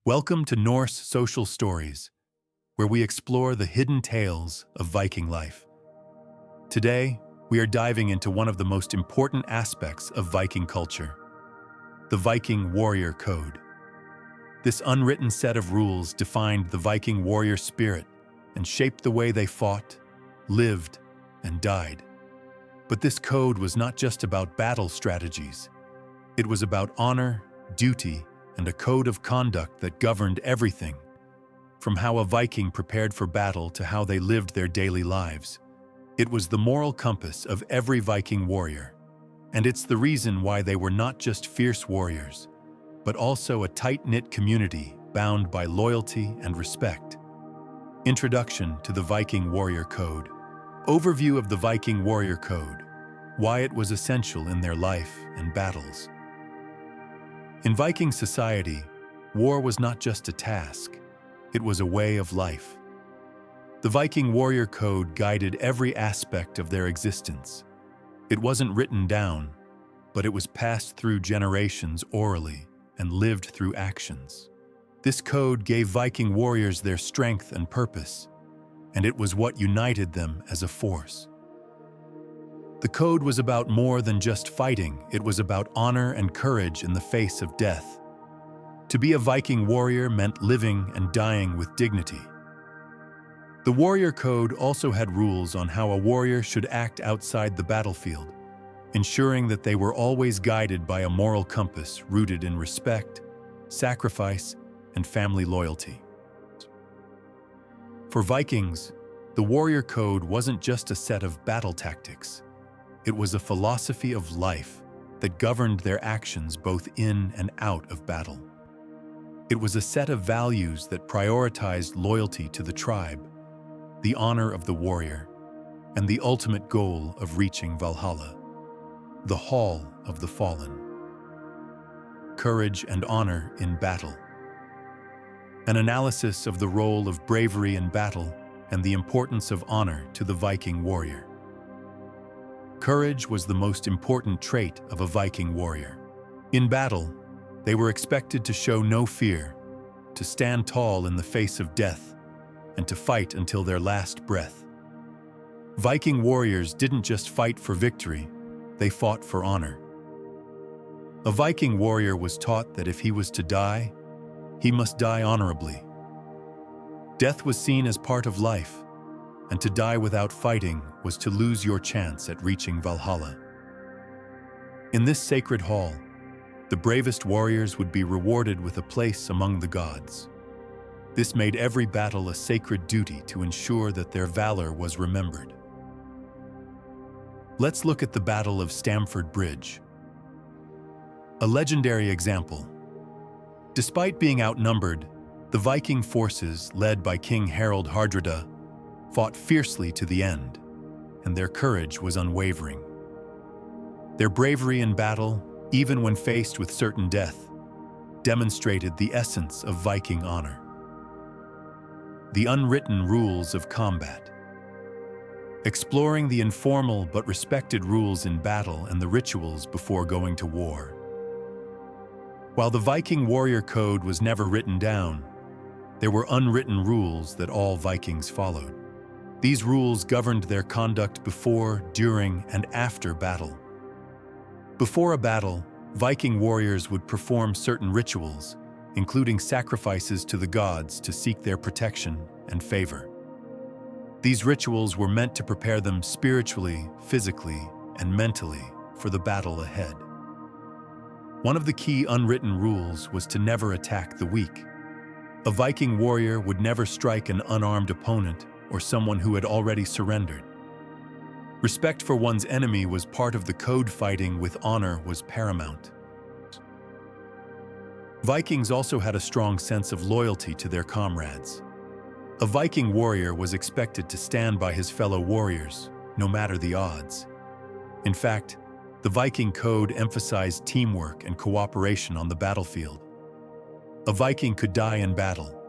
Welcome to Norse Social Stories, where we explore the hidden tales of Viking life. Today, we are diving into one of the most important aspects of Viking culture, the Viking Warrior Code. This unwritten set of rules defined the Viking warrior spirit and shaped the way they fought, lived, and died. But this code was not just about battle strategies. It was about honor, duty, and a code of conduct that governed everything, from how a Viking prepared for battle to how they lived their daily lives. It was the moral compass of every Viking warrior, and it's the reason why they were not just fierce warriors, but also a tight-knit community bound by loyalty and respect. Introduction to the Viking Warrior Code. Overview of the Viking Warrior Code, why it was essential in their life and battles. In Viking society, war was not just a task, it was a way of life. The Viking Warrior Code guided every aspect of their existence. It wasn't written down, but it was passed through generations orally and lived through actions. This code gave Viking warriors their strength and purpose, and it was what united them as a force. The code was about more than just fighting, it was about honor and courage in the face of death. To be a Viking warrior meant living and dying with dignity. The Warrior Code also had rules on how a warrior should act outside the battlefield, ensuring that they were always guided by a moral compass rooted in respect, sacrifice, and family loyalty. For Vikings, the Warrior Code wasn't just a set of battle tactics. It was a philosophy of life that governed their actions both in and out of battle. It was a set of values that prioritized loyalty to the tribe, the honor of the warrior, and the ultimate goal of reaching Valhalla, the Hall of the Fallen. Courage and honor in battle. An analysis of the role of bravery in battle and the importance of honor to the Viking warrior. Courage was the most important trait of a Viking warrior. In battle, they were expected to show no fear, to stand tall in the face of death, and to fight until their last breath. Viking warriors didn't just fight for victory, they fought for honor. A Viking warrior was taught that if he was to die, he must die honorably. Death was seen as part of life, and to die without fighting was to lose your chance at reaching Valhalla. In this sacred hall, the bravest warriors would be rewarded with a place among the gods. This made every battle a sacred duty to ensure that their valor was remembered. Let's look at the Battle of Stamford Bridge. A legendary example. Despite being outnumbered, the Viking forces, led by King Harald Hardrada, fought fiercely to the end, and their courage was unwavering. Their bravery in battle, even when faced with certain death, demonstrated the essence of Viking honor. The unwritten rules of combat. Exploring the informal but respected rules in battle and the rituals before going to war. While the Viking Warrior Code was never written down, there were unwritten rules that all Vikings followed. These rules governed their conduct before, during, and after battle. Before a battle, Viking warriors would perform certain rituals, including sacrifices to the gods to seek their protection and favor. These rituals were meant to prepare them spiritually, physically, and mentally for the battle ahead. One of the key unwritten rules was to never attack the weak. A Viking warrior would never strike an unarmed opponent or someone who had already surrendered. Respect for one's enemy was part of the code. Fighting with honor was paramount. Vikings also had a strong sense of loyalty to their comrades. A Viking warrior was expected to stand by his fellow warriors, no matter the odds. In fact, the Viking Code emphasized teamwork and cooperation on the battlefield. A Viking could die in battle,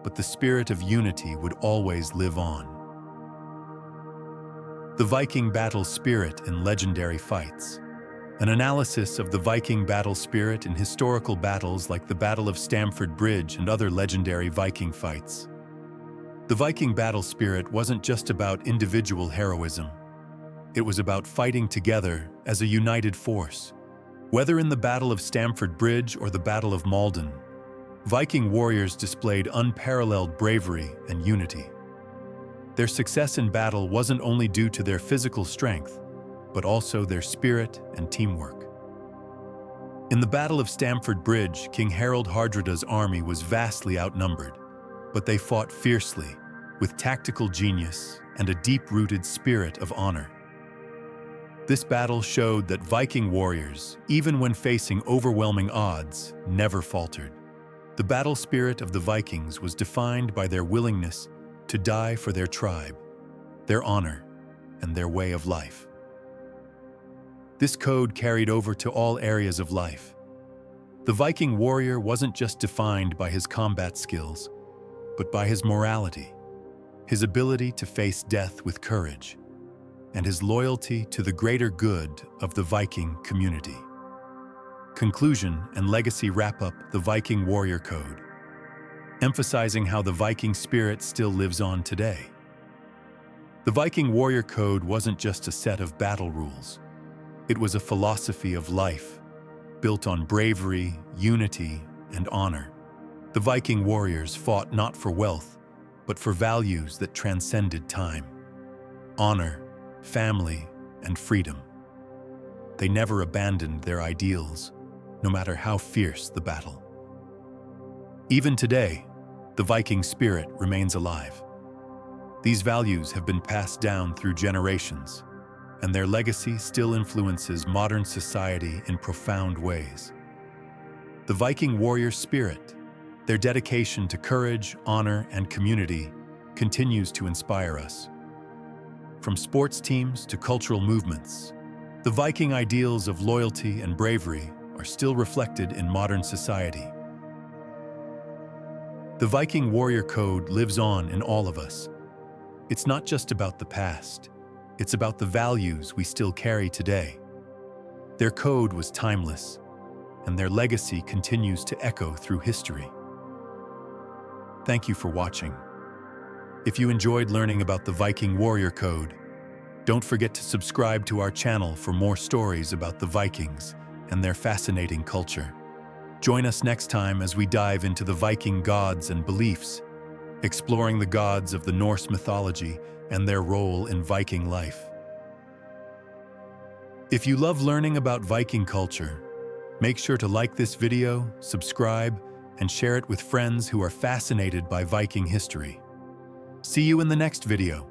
but the spirit of unity would always live on. The Viking battle spirit in legendary fights. an analysis of the Viking battle spirit in historical battles like the Battle of Stamford Bridge and other legendary Viking fights. The Viking battle spirit wasn't just about individual heroism. It was about fighting together as a united force. Whether in the Battle of Stamford Bridge or the Battle of Malden, Viking warriors displayed unparalleled bravery and unity. Their success in battle wasn't only due to their physical strength, but also their spirit and teamwork. In the Battle of Stamford Bridge, King Harold Hardrada's army was vastly outnumbered, but they fought fiercely, with tactical genius and a deep-rooted spirit of honor. This battle showed that Viking warriors, even when facing overwhelming odds, never faltered. The battle spirit of the Vikings was defined by their willingness to die for their tribe, their honor, and their way of life. This code carried over to all areas of life. The Viking warrior wasn't just defined by his combat skills, but by his morality, his ability to face death with courage, and his loyalty to the greater good of the Viking community. Conclusion and legacy wrap up the Viking Warrior Code, emphasizing how the Viking spirit still lives on today. The Viking Warrior Code wasn't just a set of battle rules. It was a philosophy of life, built on bravery, unity, and honor. The Viking warriors fought not for wealth, but for values that transcended time: honor, family, and freedom. They never abandoned their ideals, no matter how fierce the battle. Even today, the Viking spirit remains alive. These values have been passed down through generations, and their legacy still influences modern society in profound ways. The Viking warrior spirit, their dedication to courage, honor, and community, continues to inspire us. From sports teams to cultural movements, the Viking ideals of loyalty and bravery are still reflected in modern society. The Viking Warrior Code lives on in all of us. It's not just about the past. It's about the values we still carry today. Their code was timeless, and their legacy continues to echo through history. Thank you for watching. If you enjoyed learning about the Viking Warrior Code, don't forget to subscribe to our channel for more stories about the Vikings and their fascinating culture. Join us next time as we dive into the Viking gods and beliefs, exploring the gods of the Norse mythology and their role in Viking life. If you love learning about Viking culture, make sure to like this video, subscribe, and share it with friends who are fascinated by Viking history. See you in the next video.